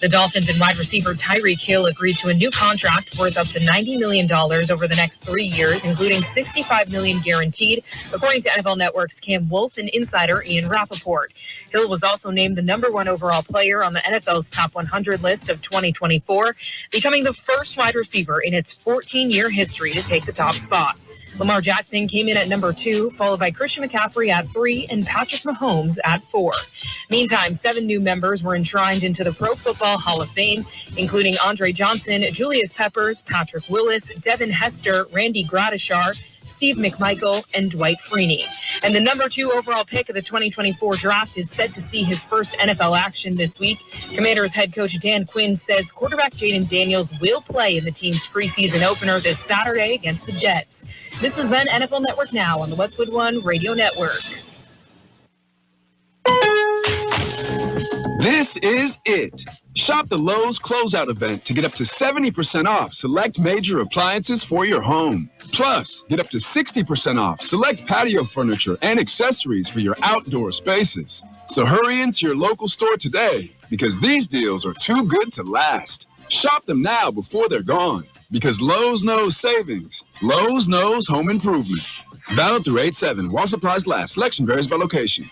The Dolphins and wide receiver Tyreek Hill agreed to a new contract worth up to $90 million over the next 3 years, including $65 million guaranteed, according to NFL Network's Cam Wolfe and insider Ian Rappaport. Hill was also named the #1 overall player on the NFL's top 100 list of 2024, becoming the first wide receiver in its 14-year history to take the top spot. Lamar Jackson came in at #2, followed by Christian McCaffrey at 3 and Patrick Mahomes at 4. Meantime, 7 new members were enshrined into the Pro Football Hall of Fame, including Andre Johnson, Julius Peppers, Patrick Willis, Devin Hester, Randy Gradishar, Steve McMichael, and Dwight Freeney. And the #2 overall pick of the 2024 draft is set to see his first NFL action this week. Commanders head coach Dan Quinn says quarterback Jaden Daniels will play in the team's preseason opener this Saturday against the Jets. This has been NFL Network Now on the Westwood One Radio Network. This is it. Shop the Lowe's Closeout event to get up to 70% off select major appliances for your home. Plus, get up to 60% off select patio furniture and accessories for your outdoor spaces. So hurry into your local store today because these deals are too good to last. Shop them now before they're gone because Lowe's knows savings. Lowe's knows home improvement. Valid through 8/7 while supplies last. Selection varies by location.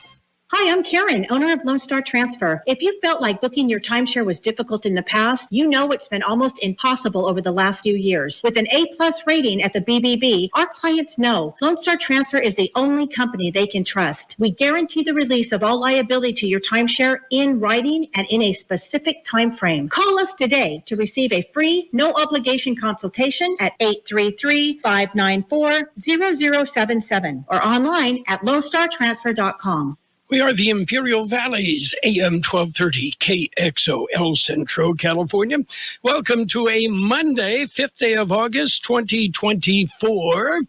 Hi, I'm Karen, owner of Lone Star Transfer. If you felt like booking your timeshare was difficult in the past, you know it's been almost impossible over the last few years. With an A+ rating at the BBB, our clients know Lone Star Transfer is the only company they can trust. We guarantee the release of all liability to your timeshare in writing and in a specific time frame. Call us today to receive a free, no-obligation consultation at 833-594-0077 or online at lonestartransfer.com. We are the Imperial Valley's AM 1230 KXO El Centro, California. Welcome to a Monday, 5th day of August, 2024.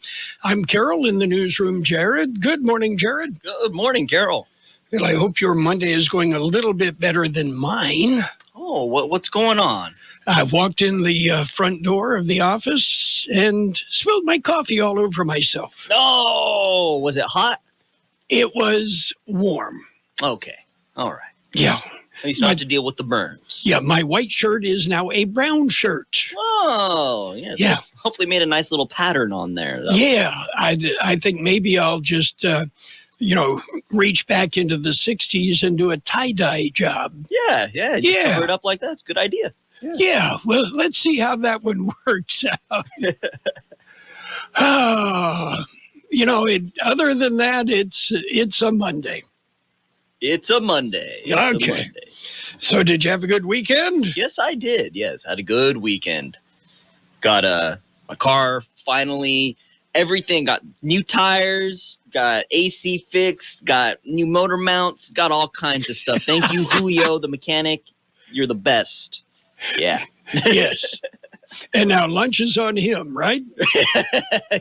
I'm Carroll in the newsroom, Jared. Good morning, Jared. Good morning, Carroll. Well, I hope your Monday is going a little bit better than mine. Oh, what's going on? I walked in the front door of the office and spilled my coffee all over myself. No! Was it hot? It was warm. Okay. All right. Yeah. At least not to deal with the burns. Yeah, my white shirt is now a brown shirt. Oh, yes. Yeah. Hopefully made a nice little pattern on there, though. Yeah, I think maybe I'll just, reach back into the 60s and do a tie-dye job. Yeah. Just cover it up like that. It's a good idea. Yeah, well, let's see how that one works out. Other than that, it's a Monday. It's a Monday. Okay. So did you have a good weekend? Yes, I did. Yes, had a good weekend. Got a car finally. Everything. Got new tires. Got AC fixed. Got new motor mounts. Got all kinds of stuff. Thank you, Julio, the mechanic. You're the best. Yeah. Yes. And now lunch is on him, right?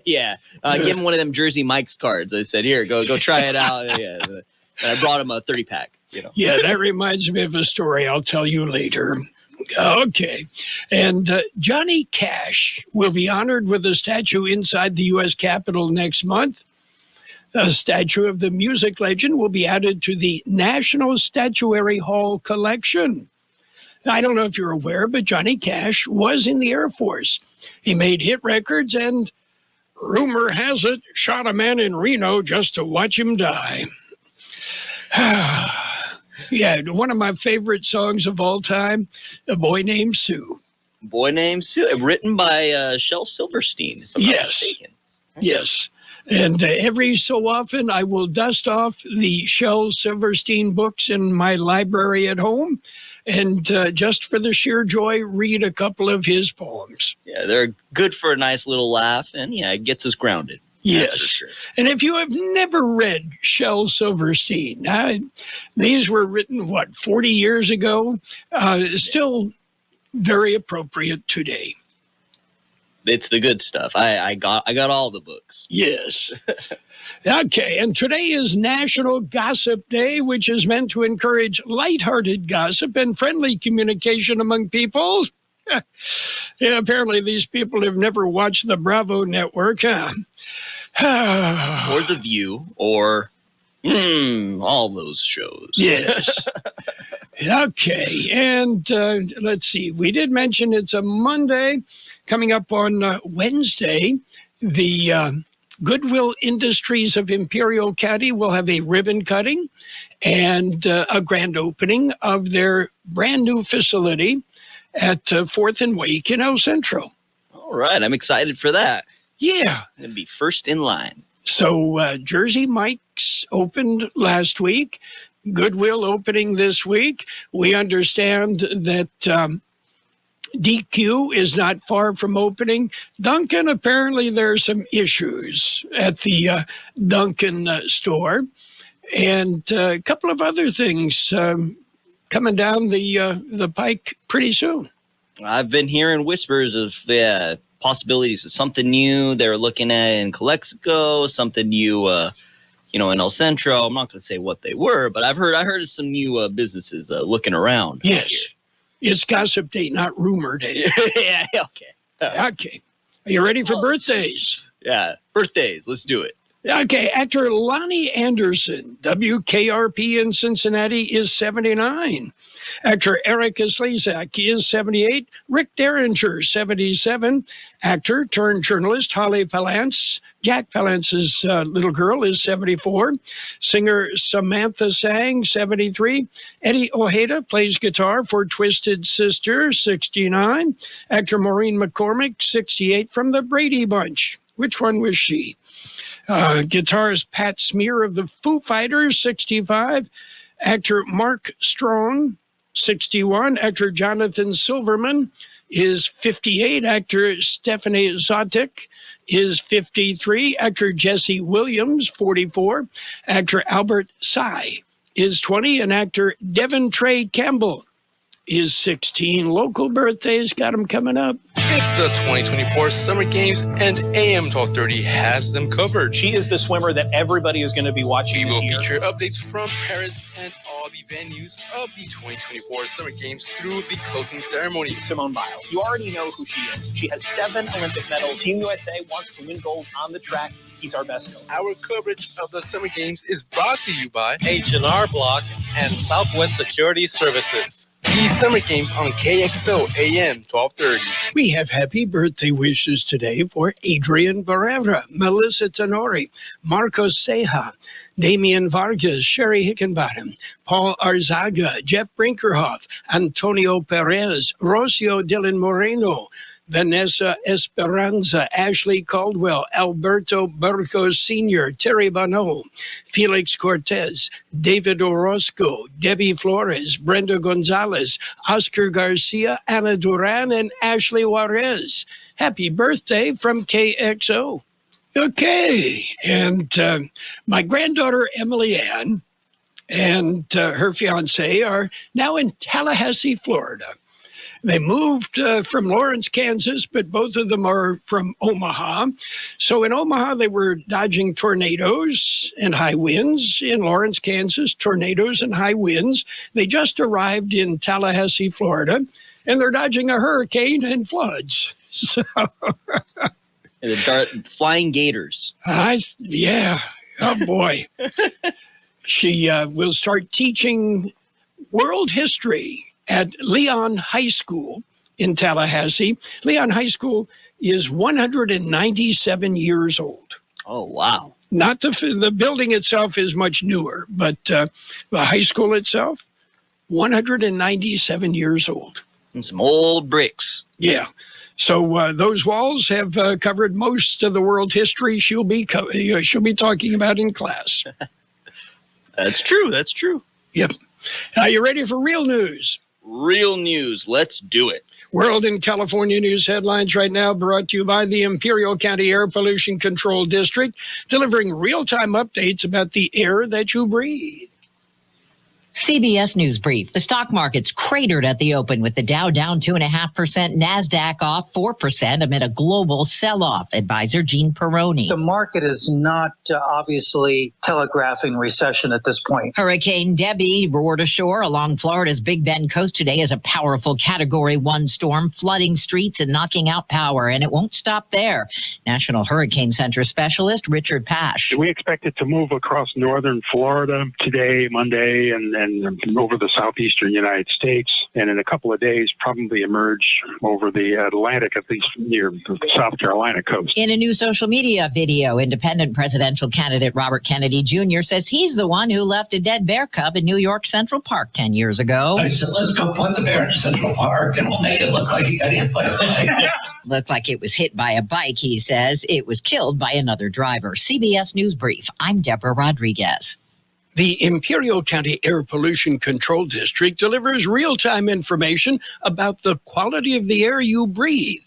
Yeah. Give him one of them Jersey Mike's cards. I said, here, go try it out. Yeah. And I brought him a 30-pack. Yeah, that reminds me of a story I'll tell you later. Okay. And Johnny Cash will be honored with a statue inside the U.S. Capitol next month. A statue of the music legend will be added to the National Statuary Hall collection. I don't know if you're aware, but Johnny Cash was in the Air Force. He made hit records and, rumor has it, shot a man in Reno just to watch him die. Yeah, one of my favorite songs of all time, A Boy Named Sue. Boy Named Sue, written by Shel Silverstein, if I'm not mistaken. Yes. And every so often, I will dust off the Shel Silverstein books in my library at home and just for the sheer joy, read a couple of his poems. Yeah, they're good for a nice little laugh, and yeah, it gets us grounded. Yes. Sure. And if you have never read Shel Silverstein, these were written, 40 years ago? Still very appropriate today. It's the good stuff. I got all the books. Yes. Okay, and today is National Gossip Day, which is meant to encourage lighthearted gossip and friendly communication among people. Yeah, apparently these people have never watched the Bravo network, huh? Or The View, or All those shows. Yes. Okay, and let's see. We did mention it's a Monday. Coming up on Wednesday, the Goodwill Industries of Imperial County will have a ribbon cutting and a grand opening of their brand new facility at 4th and Wake in El Centro. All right, I'm excited for that. Yeah. I'm going to be first in line. So Jersey Mike's opened last week. Goodwill opening this week. We understand that DQ is not far from opening. Dunkin', apparently there are some issues at the Dunkin' store. And a couple of other things coming down the pike pretty soon. I've been hearing whispers of possibilities of something new they're looking at in Calexico, something new in El Centro. I'm not going to say what they were, but I heard of some new businesses looking around. Yes. It's gossip day, not rumor day. Yeah, okay. Okay. Are you ready for birthdays? Yeah, birthdays. Let's do it. Okay, actor Lonnie Anderson, WKRP in Cincinnati, is 79. Actor Erica Slezak is 78. Rick Derringer, 77. Actor turned journalist Holly Palance, Jack Palance's little girl, is 74. Singer Samantha Sang, 73. Eddie Ojeda plays guitar for Twisted Sister, 69. Actor Maureen McCormick, 68, from the Brady Bunch. Which one was she? Guitarist Pat Smear of the Foo Fighters, 65. Actor Mark Strong, 61. Actor Jonathan Silverman is 58. Actor Stephanie Zotic is 53. Actor Jesse Williams, 44. Actor Albert Sy is 20. And actor Devin Trey Campbell is 16. Local birthdays got them coming up. It's the 2024 Summer Games, and AM 1230 has them covered. She is the swimmer that everybody is going to be watching We this will year. feature updates from Paris and all the venues of the 2024 Summer Games through the closing ceremony. Simone Biles. You already know who she is. She has 7 Olympic medals. Team USA wants to win gold on the track. He's our best coach. Our coverage of the Summer Games is brought to you by H&R Block and Southwest Security Services. the Summer Games on Kxo AM 1230. We have happy birthday wishes today for Adrian Barrera, Melissa Tenori, Marcos Ceja, Damian Vargas, Sherry Hickenbottom, Paul Arzaga, Jeff Brinkerhoff, Antonio Perez, Rocio Dylan Moreno, Vanessa Esperanza, Ashley Caldwell, Alberto Burgos Sr., Terry Bonneau, Felix Cortez, David Orozco, Debbie Flores, Brenda Gonzalez, Oscar Garcia, Ana Duran, and Ashley Juarez. Happy birthday from KXO. Okay, and my granddaughter Emily Ann and her fiance are now in Tallahassee, Florida. They moved from Lawrence, Kansas, but both of them are from Omaha. So in Omaha, they were dodging tornadoes and high winds. In Lawrence, Kansas, tornadoes and high winds. They just arrived in Tallahassee, Florida, and they're dodging a hurricane and floods. So, flying gators. Yeah. Oh, boy. She will start teaching world history at Leon High School in Tallahassee. Leon High School is 197 years old. Oh, wow. Not the building itself is much newer, but the high school itself, 197 years old. And some old bricks. Yeah. So those walls have covered most of the world history she'll be talking about in class. That's true. That's true. Yep. Are you ready for real news? Real news. Let's do it. World and California news headlines right now brought to you by the Imperial County Air Pollution Control District, delivering real-time updates about the air that you breathe. CBS News Brief. The stock market's cratered at the open with the Dow down 2.5%, NASDAQ off 4% amid a global sell-off. Advisor Gene Peroni. The market is not obviously telegraphing recession at this point. Hurricane Debbie roared ashore along Florida's Big Bend coast today as a powerful Category 1 storm, flooding streets and knocking out power. And it won't stop there. National Hurricane Center specialist Richard Pash. We expect it to move across northern Florida today, Monday, and over the southeastern United States, and in a couple of days probably emerge over the Atlantic, at least near the South Carolina coast. In a new social media video, independent presidential candidate Robert Kennedy Jr. says he's the one who left a dead bear cub in New York Central Park 10 years ago. I said, let's go put the bear in Central Park and we'll make it look like he got hit by a bike. Looked like it was hit by a bike, he says. It was killed by another driver. CBS News Brief. I'm Deborah Rodriguez. The Imperial County Air Pollution Control District delivers real-time information about the quality of the air you breathe.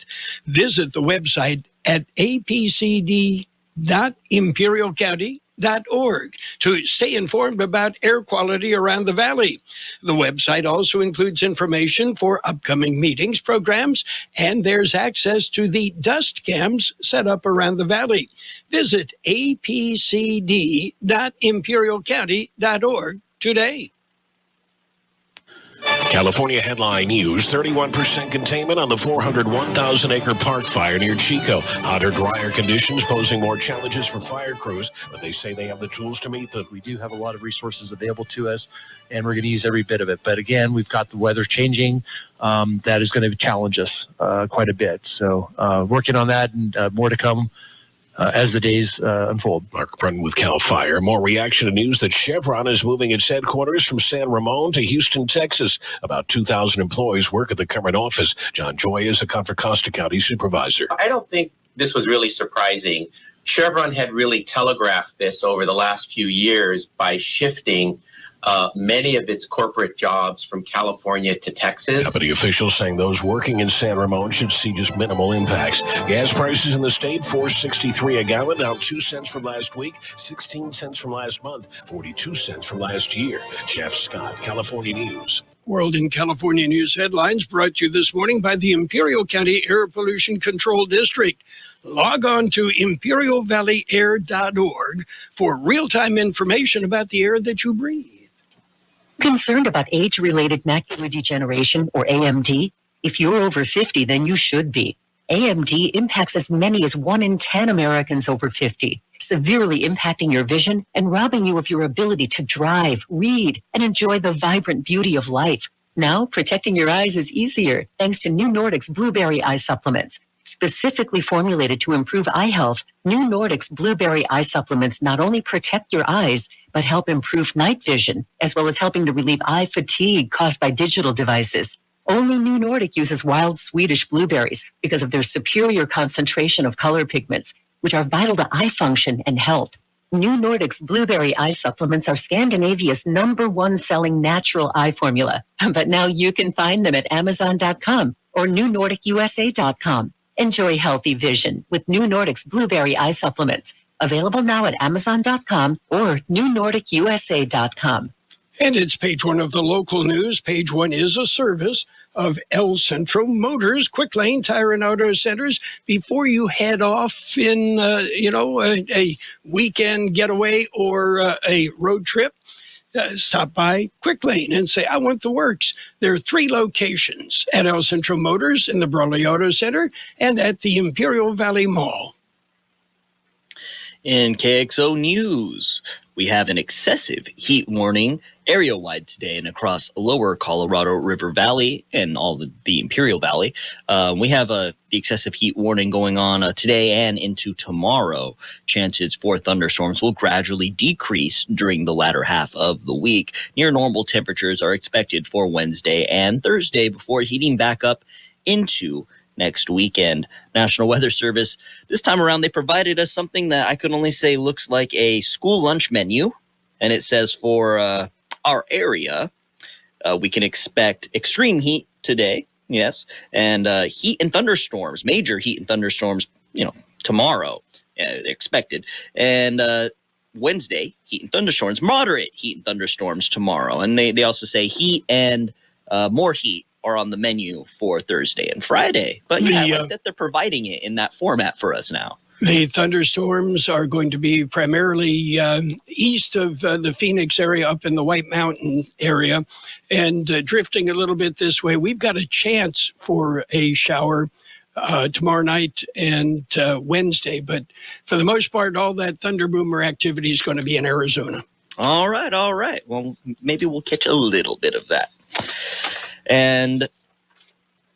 Visit the website at apcd.imperialcounty.org to stay informed about air quality around the valley. The website also includes information for upcoming meetings, programs, and there's access to the dust cams set up around the valley. Visit apcd.imperialcounty.org today. California headline news, 31% containment on the 401,000-acre park fire near Chico. Hotter, drier conditions posing more challenges for fire crews, but they say they have the tools to meet them. We do have a lot of resources available to us, and we're going to use every bit of it. But again, we've got the weather changing. That is going to challenge us quite a bit. So working on that, and more to come as the days unfold. Mark Brunton with CAL FIRE. More reaction to news that Chevron is moving its headquarters from San Ramon to Houston, Texas. About 2,000 employees work at the current office. John Joy is a Contra Costa County supervisor. I don't think this was really surprising. Chevron had really telegraphed this over the last few years by shifting many of its corporate jobs from California to Texas. Company officials saying those working in San Ramon should see just minimal impacts. Gas prices in the state, $4.63 a gallon, down 2 cents from last week, 16 cents from last month, 42 cents from last year. Jeff Scott, California News. World in California News headlines brought to you this morning by the Imperial County Air Pollution Control District. Log on to imperialvalleyair.org for real-time information about the air that you breathe. Concerned about age-related macular degeneration, or AMD? If you're over 50, then you should be. AMD impacts as many as 1 in 10 Americans over 50, severely impacting your vision and robbing you of your ability to drive, read, and enjoy the vibrant beauty of life. Now, protecting your eyes is easier thanks to New Nordic's Blueberry Eye Supplements. Specifically formulated to improve eye health, New Nordic's Blueberry Eye Supplements not only protect your eyes, but help improve night vision, as well as helping to relieve eye fatigue caused by digital devices. Only New Nordic uses wild Swedish blueberries because of their superior concentration of color pigments, which are vital to eye function and health. New Nordic's Blueberry Eye Supplements are Scandinavia's #1 selling natural eye formula. But now you can find them at Amazon.com or NewNordicUSA.com. Enjoy healthy vision with New Nordic's Blueberry Eye Supplements. Available now at Amazon.com or NewNordicUSA.com. And it's page 1 of the local news. Page 1 is a service of El Centro Motors, Quick Lane Tire and Auto Centers. Before you head off in, a weekend getaway or a road trip, stop by Quick Lane and say, I want the works. There are 3 locations at El Centro Motors in the Brawley Auto Center and at the Imperial Valley Mall. In KXO News, we have an excessive heat warning area-wide today and across lower Colorado River Valley and all the Imperial Valley. We have the excessive heat warning going on today and into tomorrow. Chances for thunderstorms will gradually decrease during the latter half of the week. Near normal temperatures are expected for Wednesday and Thursday before heating back up into next weekend. National Weather Service, this time around, they provided us something that I could only say looks like a school lunch menu. And it says for our area, we can expect extreme heat today, yes, and heat and thunderstorms, major heat and thunderstorms, tomorrow, expected. And Wednesday, heat and thunderstorms, moderate heat and thunderstorms tomorrow. And they also say heat and more heat are on the menu for Thursday and Friday. But yeah, I like that they're providing it in that format for us now. The thunderstorms are going to be primarily east of the Phoenix area, up in the White Mountain area, and drifting a little bit this way. We've got a chance for a shower tomorrow night and Wednesday, but for the most part, all that thunder boomer activity is going to be in Arizona. All right. Well, maybe we'll catch a little bit of that. And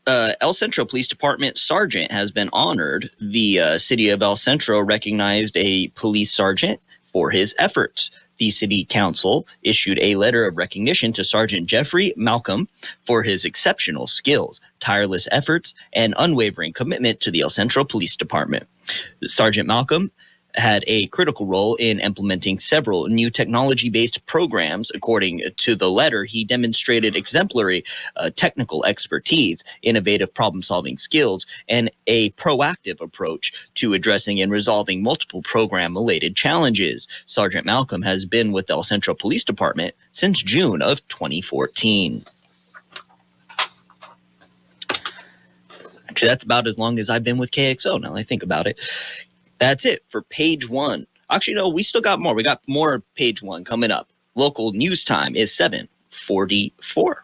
El Centro Police Department sergeant has been honored. The city of El Centro recognized a police sergeant for his efforts. The city council issued a letter of recognition to Sergeant Jeffrey Malcolm for his exceptional skills, tireless efforts, and unwavering commitment to the El Centro Police Department. Sergeant Malcolm had a critical role in implementing several new technology-based programs. According to the letter, he demonstrated exemplary technical expertise, innovative problem-solving skills, and a proactive approach to addressing and resolving multiple program-related challenges. Sergeant Malcolm has been with El Centro Police Department since June of 2014. Actually, that's about as long as I've been with KXO, now that I think about it. That's it for page one. Actually, no, we still got more. We got more page one coming up. Local news time is 7:44.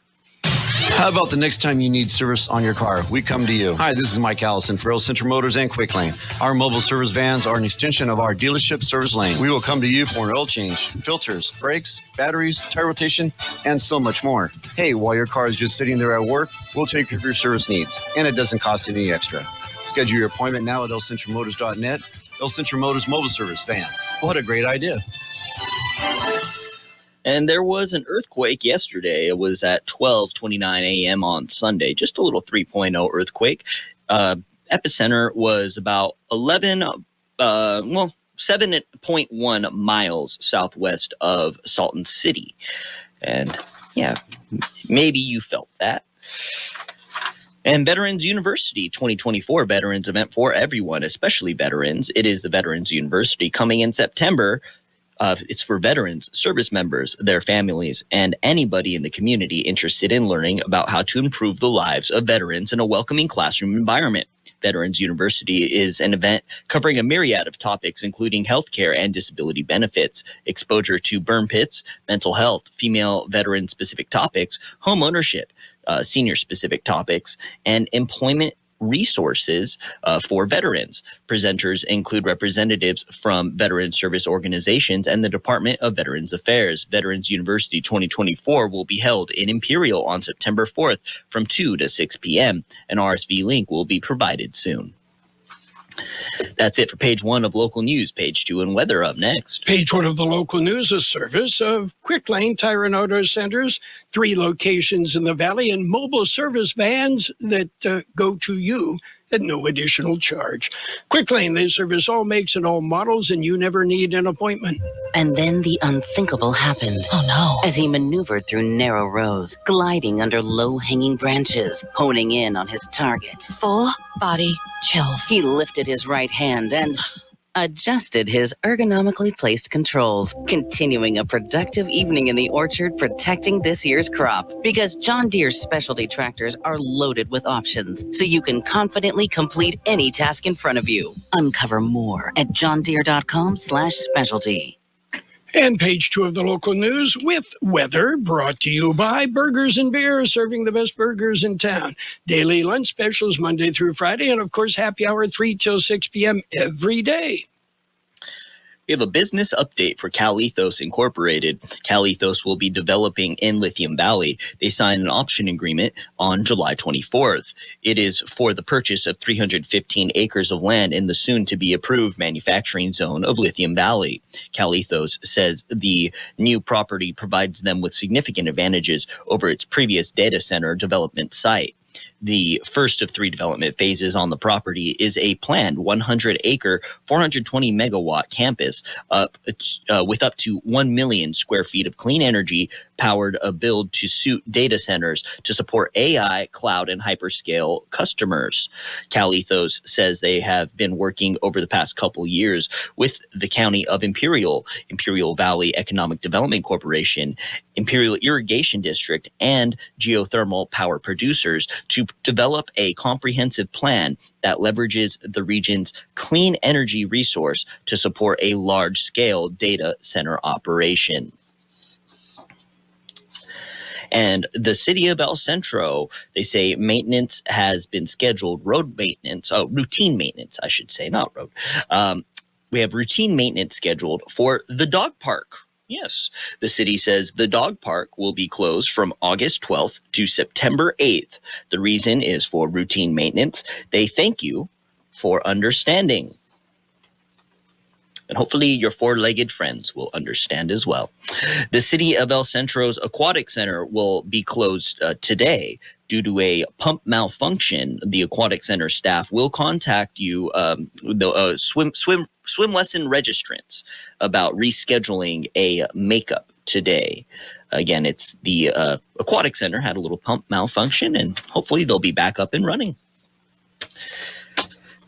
How about the next time you need service on your car? We come to you. Hi, this is Mike Allison for Real Central Motors and Quick Lane. Our mobile service vans are an extension of our dealership service lane. We will come to you for an oil change, filters, brakes, batteries, tire rotation, and so much more. Hey, while your car is just sitting there at work, we'll take care of your service needs, and it doesn't cost any extra. Schedule your appointment now at elcentralmotors.net. El Centro Motors Mobile Service Vans. What a great idea. And there was an earthquake yesterday. It was at 12:29 a.m. on Sunday, just a little 3.0 earthquake. Epicenter was about 7.1 miles southwest of Salton City. And yeah, maybe you felt that. And Veterans University 2024 Veterans event for everyone, especially veterans. It is the Veterans University coming in September. It's for veterans, service members, their families, and anybody in the community interested in learning about how to improve the lives of veterans in a welcoming classroom environment. Veterans University is an event covering a myriad of topics, including healthcare and disability benefits, exposure to burn pits, mental health, female veteran-specific topics, home ownership, senior-specific topics, and employment resources for veterans. Presenters include representatives from veteran service organizations and the Department of Veterans Affairs. Veterans University 2024 will be held in Imperial on September 4th from 2 to 6 p.m. An RSV link will be provided soon. That's it for page one of local news. Page two and weather up next. Page one of the local news, a service of Quick Lane Tire and Auto Centers, 3 locations in the valley, and mobile service vans that go to you at no additional charge. Quick Lane, they service all makes and all models, and you never need an appointment. And then the unthinkable happened. Oh, no. As he maneuvered through narrow rows, gliding under low-hanging branches, honing in on his target. Full body chills. He lifted his right hand and adjusted his ergonomically placed controls, continuing a productive evening in the orchard protecting this year's crop. Because John Deere's specialty tractors are loaded with options, so you can confidently complete any task in front of you. Uncover more at johndeere.com/specialty. And page two of the local news with weather, brought to you by Burgers and Beer, serving the best burgers in town. Daily lunch specials Monday through Friday, and of course happy hour 3 till 6 p.m. every day. We have a business update for CalEthos Incorporated. CalEthos will be developing in Lithium Valley. They signed an option agreement on July 24th. It is for the purchase of 315 acres of land in the soon-to-be-approved manufacturing zone of Lithium Valley. CalEthos says the new property provides them with significant advantages over its previous data center development site. The first of 3 development phases on the property is a planned 100-acre, 420-megawatt campus with up to 1 million square feet of clean energy-powered build to suit data centers to support AI, cloud, and hyperscale customers. CalEthos says they have been working over the past couple years with the County of Imperial Valley Economic Development Corporation, Imperial Irrigation District, and geothermal power producers to develop a comprehensive plan that leverages the region's clean energy resource to support a large-scale data center operation. And the city of El Centro, they say maintenance has been scheduled, routine maintenance, I should say, not road. We have routine maintenance scheduled for the dog park. Yes, the city says the dog park will be closed from August 12th to September 8th. The reason is for routine maintenance. They thank you for understanding. And hopefully your 4-legged friends will understand as well. The city of El Centro's Aquatic Center will be closed today due to a pump malfunction. The Aquatic Center staff will contact you, the swim lesson registrants, about rescheduling a makeup today. Again, it's the Aquatic Center had a little pump malfunction, and hopefully they'll be back up and running.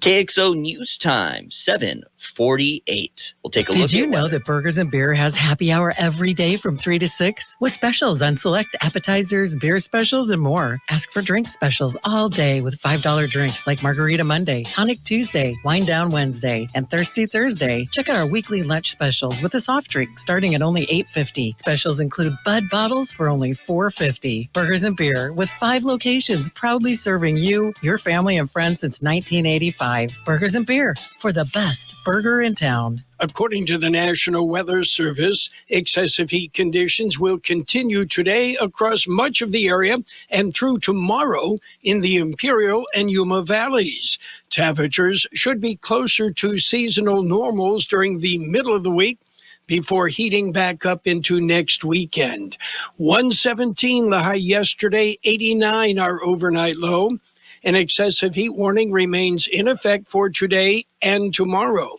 KXO News Time, 7:48. We'll take a look at Did you know that Burgers and Beer has happy hour every day from 3 to 6 with specials on select appetizers, beer specials, and more? Ask for drink specials all day with $5 drinks like Margarita Monday, Tonic Tuesday, Wine Down Wednesday, and Thirsty Thursday. Check out our weekly lunch specials with a soft drink starting at only $8.50. Specials include Bud bottles for only $4.50. Burgers and Beer with 5 locations proudly serving you, your family, and friends since 1985. Burgers and Beer for the best burger in town. According to the National Weather Service, excessive heat conditions will continue today across much of the area and through tomorrow in the Imperial and Yuma valleys. Temperatures should be closer to seasonal normals during the middle of the week before heating back up into next weekend. 117 the high yesterday, 89 our overnight low. An excessive heat warning remains in effect for today and tomorrow.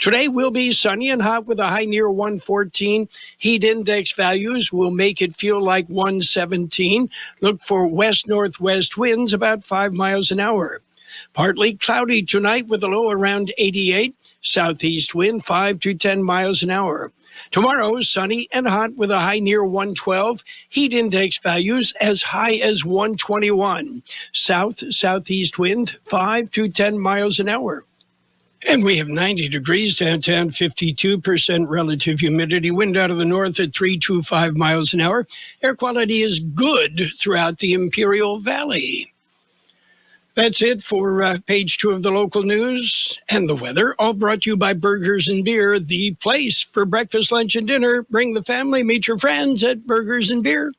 Today will be sunny and hot with a high near 114. Heat index values will make it feel like 117. Look for west-northwest winds about 5 miles an hour. Partly cloudy tonight with a low around 88. Southeast wind 5 to 10 miles an hour. Tomorrow, sunny and hot with a high near 112. Heat index values as high as 121. Southeast wind 5 to 10 miles an hour. And we have 90 degrees downtown, 52% relative humidity, wind out of the north at 325 miles an hour. Air quality is good throughout the Imperial Valley. That's it for page 2 of the local news and the weather, all brought to you by Burgers and Beer, the place for breakfast, lunch, and dinner. Bring the family, meet your friends at Burgers and Beer.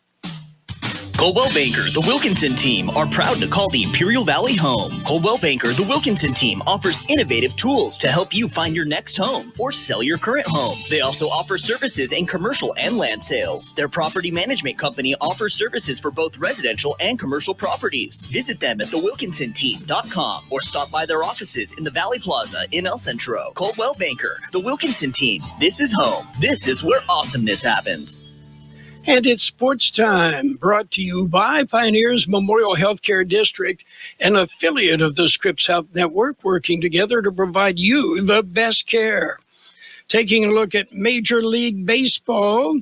Coldwell Banker, the Wilkinson team, are proud to call the Imperial Valley home. Coldwell Banker, the Wilkinson team, offers innovative tools to help you find your next home or sell your current home. They also offer services in commercial and land sales. Their property management company offers services for both residential and commercial properties. Visit them at thewilkinsonteam.com or stop by their offices in the Valley Plaza in El Centro. Coldwell Banker, the Wilkinson team. This is home. This is where awesomeness happens. And it's sports time, brought to you by Pioneers Memorial Healthcare District, an affiliate of the Scripps Health Network, working together to provide you the best care. Taking a look at Major League Baseball,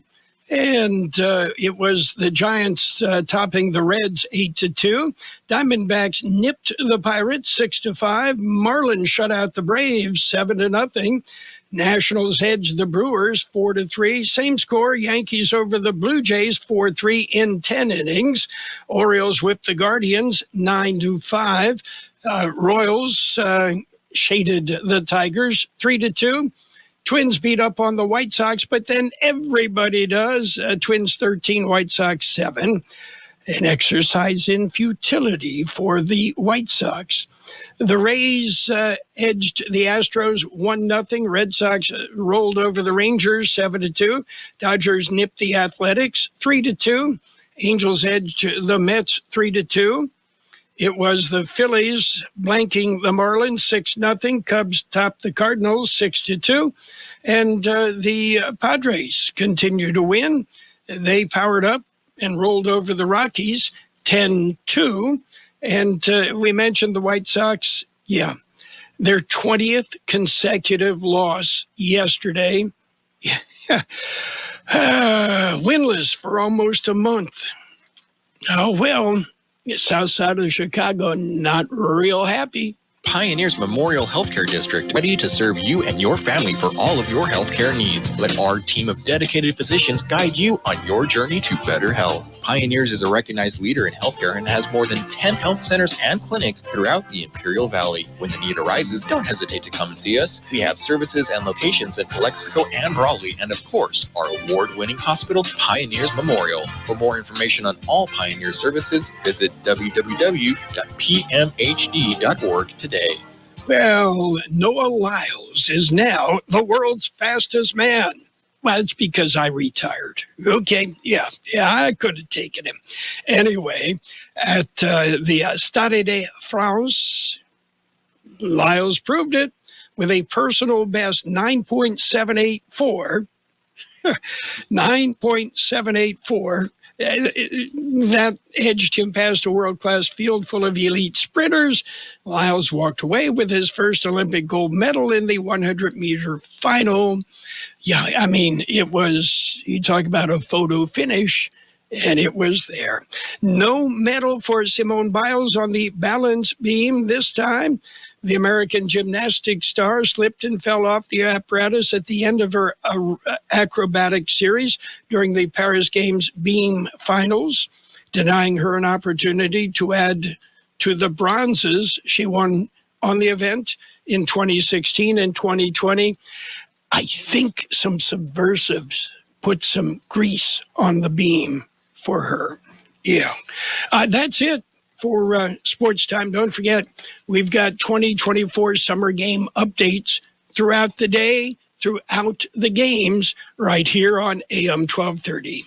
and it was the Giants topping the Reds 8-2. Diamondbacks nipped the Pirates 6-5. Marlins shut out the Braves 7-0. Nationals edged the Brewers 4-3. Same score, Yankees over the Blue Jays 4-3 in 10 innings. Orioles whipped the Guardians 9-5. Royals shaded the Tigers 3-2. Twins beat up on the White Sox, but then everybody does. Twins 13, White Sox 7. An exercise in futility for the White Sox. The Rays edged the Astros 1-0. Red Sox rolled over the Rangers 7-2. Dodgers nipped the Athletics 3-2. Angels edged the Mets 3-2. It was the Phillies blanking the Marlins 6-0. Cubs topped the Cardinals 6-2. And the Padres continue to win. They powered up and rolled over the Rockies 10-2. And we mentioned the White Sox. Yeah, their 20th consecutive loss yesterday. Winless for almost a month. Oh, well, south side of Chicago, not real happy. Pioneers Memorial Healthcare District, ready to serve you and your family for all of your healthcare needs. Let our team of dedicated physicians guide you on your journey to better health. Pioneers is a recognized leader in healthcare and has more than 10 health centers and clinics throughout the Imperial Valley. When the need arises, don't hesitate to come and see us. We have services and locations in Calexico and Raleigh, and of course, our award-winning hospital, Pioneers Memorial. For more information on all Pioneer services, visit www.pmhd.org today. Well, Noah Lyles is now the world's fastest man. Well, it's because I retired. Okay, yeah, I could have taken him. Anyway, at the Stade de France, Lyles proved it with a personal best 9.784. 9.784. That edged him past a world-class field full of elite sprinters. Lyles walked away with his first Olympic gold medal in the 100-meter final. Yeah, I mean, it was, you talk about a photo finish, and it was there. No medal for Simone Biles on the balance beam this time. The American gymnastics star slipped and fell off the apparatus at the end of her acrobatic series during the Paris Games beam finals, denying her an opportunity to add to the bronzes she won on the event in 2016 and 2020. I think some subversives put some grease on the beam for her. Yeah, that's it for Sports Time. Don't forget, we've got 2024 summer game updates throughout the day, throughout the games, right here on AM 1230.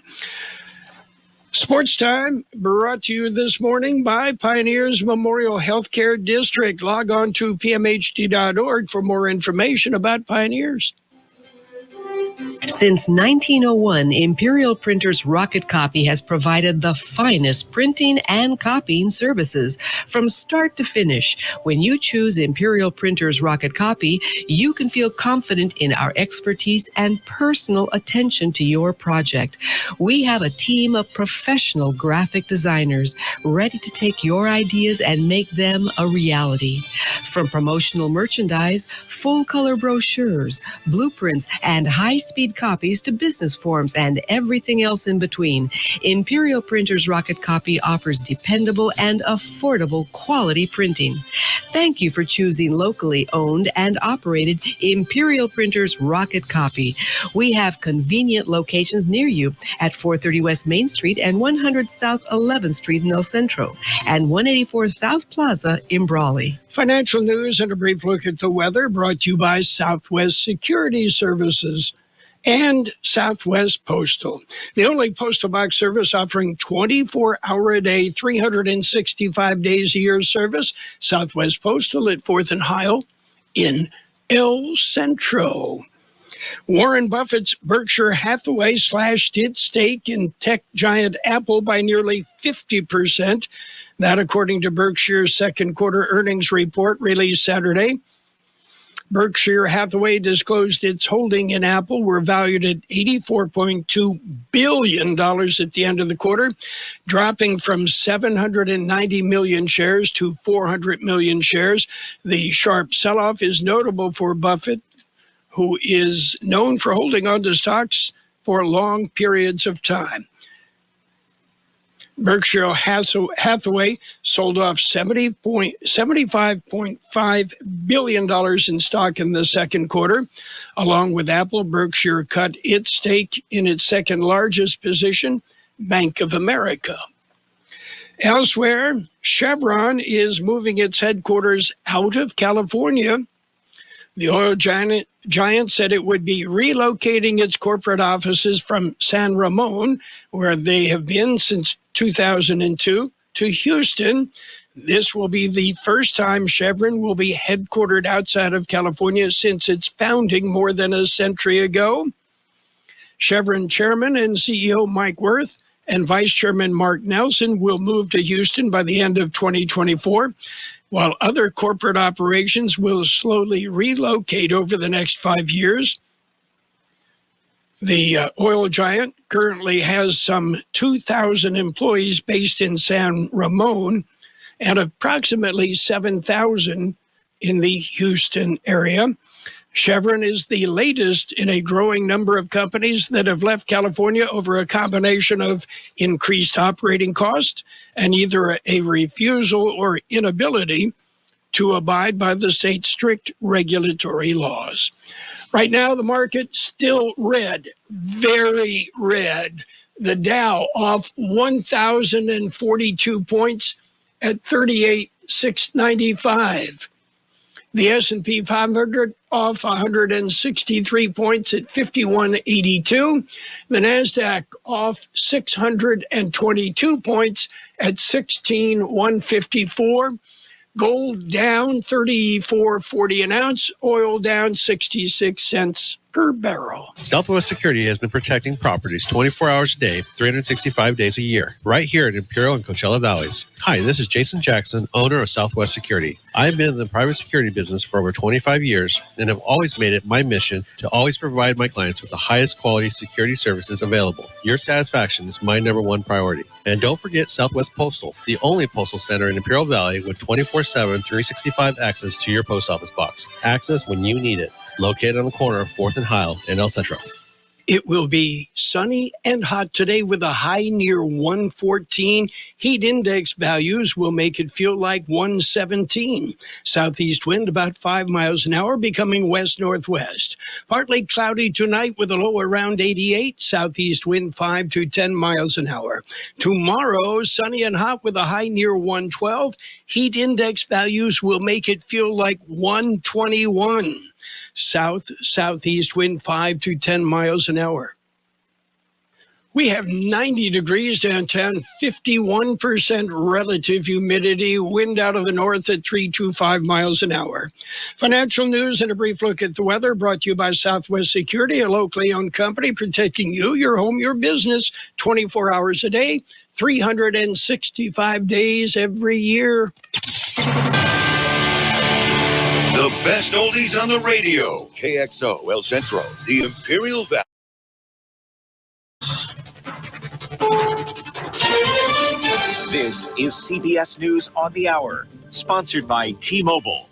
Sports Time brought to you this morning by Pioneers Memorial Healthcare District. Log on to pmhd.org for more information about Pioneers. Since 1901, Imperial Printers Rocket Copy has provided the finest printing and copying services from start to finish. When you choose Imperial Printers Rocket Copy, you can feel confident in our expertise and personal attention to your project. We have a team of professional graphic designers ready to take your ideas and make them a reality. From promotional merchandise, full-color brochures, blueprints, and high-speed copies to business forms and everything else in between, Imperial Printers Rocket Copy offers dependable and affordable quality printing. Thank you for choosing locally owned and operated Imperial Printers Rocket Copy. We have convenient locations near you at 430 West Main Street and 100 South 11th Street in El Centro and 184 South Plaza in Brawley. Financial news and a brief look at the weather brought to you by Southwest Security Services and Southwest Postal, the only postal box service offering 24-hour-a-day, 365 days a year service. Southwest Postal at 4th and Heil in El Centro. Warren Buffett's Berkshire Hathaway slashed its stake in tech giant Apple by nearly 50%. That according to Berkshire's second quarter earnings report released Saturday. Berkshire Hathaway disclosed its holding in Apple were valued at $84.2 billion at the end of the quarter, dropping from 790 million shares to 400 million shares. The sharp sell-off is notable for Buffett, who is known for holding on to stocks for long periods of time. Berkshire Hathaway sold off $75.5 billion in stock in the second quarter. Along with Apple, Berkshire cut its stake in its second largest position, Bank of America. Elsewhere, Chevron is moving its headquarters out of California. The oil giant said it would be relocating its corporate offices from San Ramon, where they have been since 2002, to Houston. This will be the first time Chevron will be headquartered outside of California since its founding more than a century ago. Chevron Chairman and CEO Mike Wirth and Vice Chairman Mark Nelson will move to Houston by the end of 2024, while other corporate operations will slowly relocate over the next 5 years. The oil giant currently has some 2,000 employees based in San Ramon and approximately 7,000 in the Houston area. Chevron is the latest in a growing number of companies that have left California over a combination of increased operating costs and either a refusal or inability to abide by the state's strict regulatory laws. Right now, the market's still red, very red. The Dow off 1,042 points at 38,695. The S&P 500 off 163 points at 5182. The NASDAQ off 622 points at 16,154. Gold down 34.40 an ounce. Oil down 66 cents per barrel. Southwest Security has been protecting properties 24 hours a day, 365 days a year, right here in Imperial and Coachella Valleys. Hi, this is Jason Jackson, owner of Southwest Security. I've been in the private security business for over 25 years and have always made it my mission to always provide my clients with the highest quality security services available. Your satisfaction is my number one priority. And don't forget Southwest Postal, the only postal center in Imperial Valley with 24/7, 365 access to your post office box. Access when you need it. Located on the corner of 4th and Heil in El Centro. It will be sunny and hot today with a high near 114. Heat index values will make it feel like 117. Southeast wind about 5 miles an hour, becoming west-northwest. Partly cloudy tonight with a low around 88. Southeast wind 5 to 10 miles an hour. Tomorrow, sunny and hot with a high near 112. Heat index values will make it feel like 121. Southeast wind 5 to 10 miles an hour. We have 90 degrees downtown, 51% relative humidity, wind out of the north at 325 miles an hour. Financial news and a brief look at the weather brought to you by Southwest Security, a locally owned company protecting you, your home, your business, 24 hours a day, 365 days every year. The best oldies on the radio. KXO, El Centro, the Imperial Valley. This is CBS News on the Hour, sponsored by T-Mobile.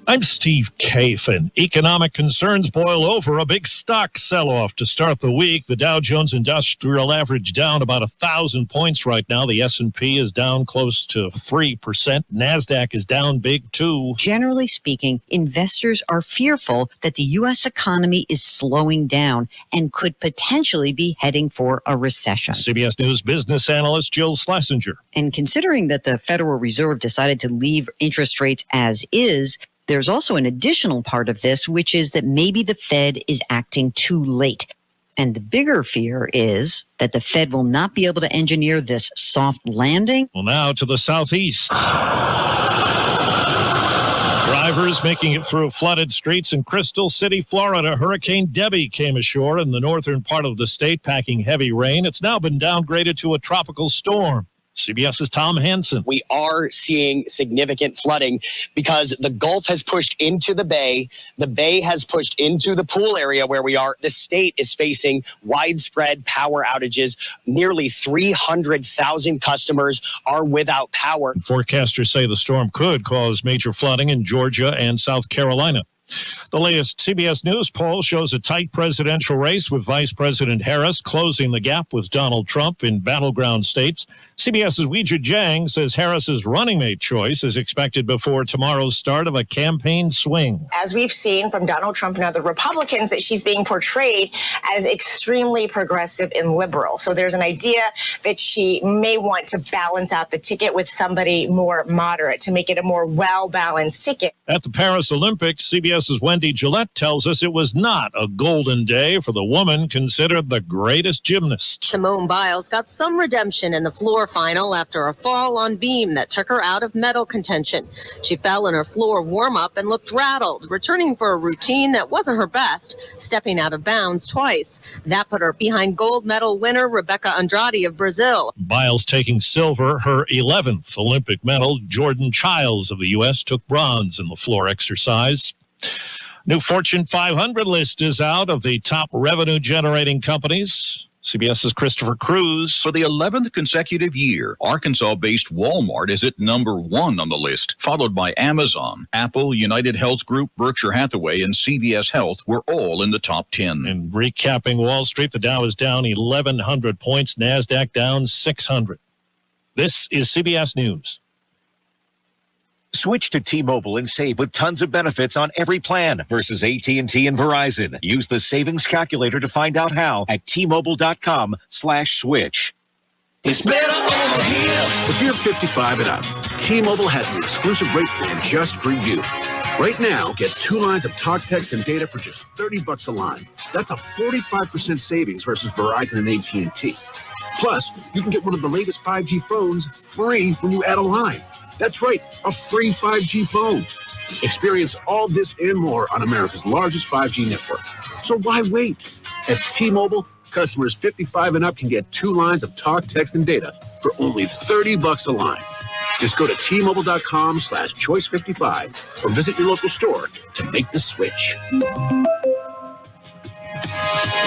I'm Steve Kafen. Economic concerns boil over a big stock sell-off to start the week. The Dow Jones Industrial Average down about 1,000 points right now. The S&P is down close to 3%. NASDAQ is down big, too. Generally speaking, investors are fearful that the U.S. economy is slowing down and could potentially be heading for a recession. CBS News business analyst Jill Schlesinger. And considering that the Federal Reserve decided to leave interest rates as is, there's also an additional part of this, which is that maybe the Fed is acting too late. And the bigger fear is that the Fed will not be able to engineer this soft landing. Well, now to the southeast. Drivers making it through flooded streets in Crystal City, Florida. Hurricane Debbie came ashore in the northern part of the state, packing heavy rain. It's now been downgraded to a tropical storm. CBS's Tom Hansen. We are seeing significant flooding because the Gulf has pushed into the bay. The bay has pushed into the pool area where we are. The state is facing widespread power outages. Nearly 300,000 customers are without power. Forecasters say the storm could cause major flooding in Georgia and South Carolina. The latest CBS News poll shows a tight presidential race with Vice President Harris closing the gap with Donald Trump in battleground states. CBS's Weijia Jiang says Harris's running mate choice is expected before tomorrow's start of a campaign swing. As we've seen from Donald Trump and other Republicans, that she's being portrayed as extremely progressive and liberal. So there's an idea that she may want to balance out the ticket with somebody more moderate to make it a more well-balanced ticket. At the Paris Olympics, CBS CBS's Wendy Gillette tells us it was not a golden day for the woman considered the greatest gymnast. Simone Biles got some redemption in the floor final after a fall on beam that took her out of medal contention. She fell in her floor warm-up and looked rattled, returning for a routine that wasn't her best, stepping out of bounds twice. That put her behind gold medal winner Rebecca Andrade of Brazil. Biles taking silver, her 11th Olympic medal. Jordan Childs of the U.S. took bronze in the floor exercise. New Fortune 500 list is out of the top revenue-generating companies. CBS's Christopher Cruz. For the 11th consecutive year, Arkansas-based Walmart is at number 1 on the list, followed by Amazon, Apple, United Health Group, Berkshire Hathaway, and CVS Health were all in the top 10. And recapping Wall Street, the Dow is down 1,100 points, NASDAQ down 600. This is CBS News. Switch to T-Mobile and save with tons of benefits on every plan versus AT&T and Verizon. Use the savings calculator to find out how at T-Mobile.com/switch. It's better over here. If you're 55 and up, T-Mobile has an exclusive rate plan just for you. Right now, get 2 lines of talk, text, and data for just $30 a line. That's a 45% savings versus Verizon and AT&T. Plus, you can get one of the latest 5G phones free when you add a line. That's right, a free 5G phone. Experience all this and more on America's largest 5G network. So why wait? At T-Mobile, customers 55 and up can get 2 lines of talk, text, and data for only $30 a line. Just go to T-Mobile.com/choice55 or visit your local store to make the switch.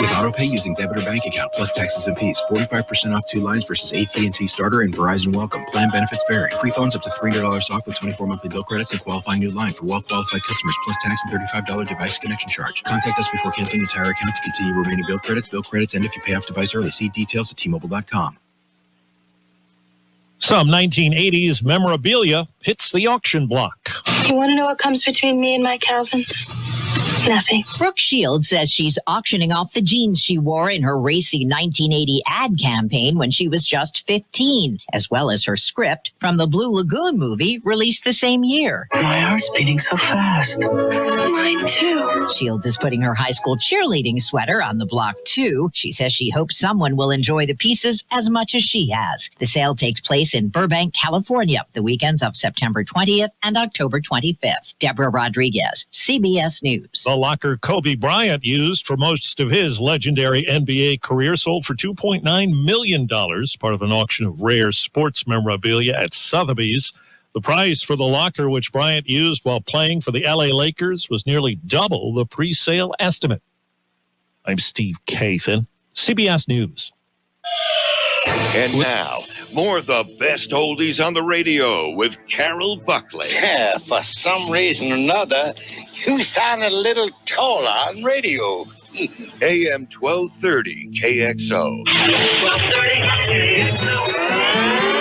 With AutoPay using debit or bank account plus taxes and fees, 45% off 2 lines versus AT&T Starter and Verizon Welcome. Plan benefits vary. Free phones up to $300 off with 24 monthly bill credits and qualifying new line for well-qualified customers plus tax and $35 device connection charge. Contact us before canceling your entire account to continue remaining bill credits. Bill credits end if you pay off device early. See details at T-Mobile.com. Some 1980s memorabilia hits the auction block. You want to know what comes between me and my Calvins? Nothing. Brooke Shields says she's auctioning off the jeans she wore in her racy 1980 ad campaign when she was just 15, as well as her script from the Blue Lagoon movie released the same year. My heart's beating so fast. Mine too. Shields is putting her high school cheerleading sweater on the block too. She says she hopes someone will enjoy the pieces as much as she has. The sale takes place in Burbank, California, the weekends of September 20th and October 25th. Deborah Rodriguez, CBS News. The locker Kobe Bryant used for most of his legendary NBA career sold for $2.9 million, part of an auction of rare sports memorabilia at Sotheby's. The price for the locker, which Bryant used while playing for the LA Lakers, was nearly double the pre-sale estimate. I'm Steve Kathan, CBS News. And now, more of the best oldies on the radio with Carroll Buckley. Yeah, for some reason or another, you sound a little taller on radio. AM 1230 KXO. 1230 KXO.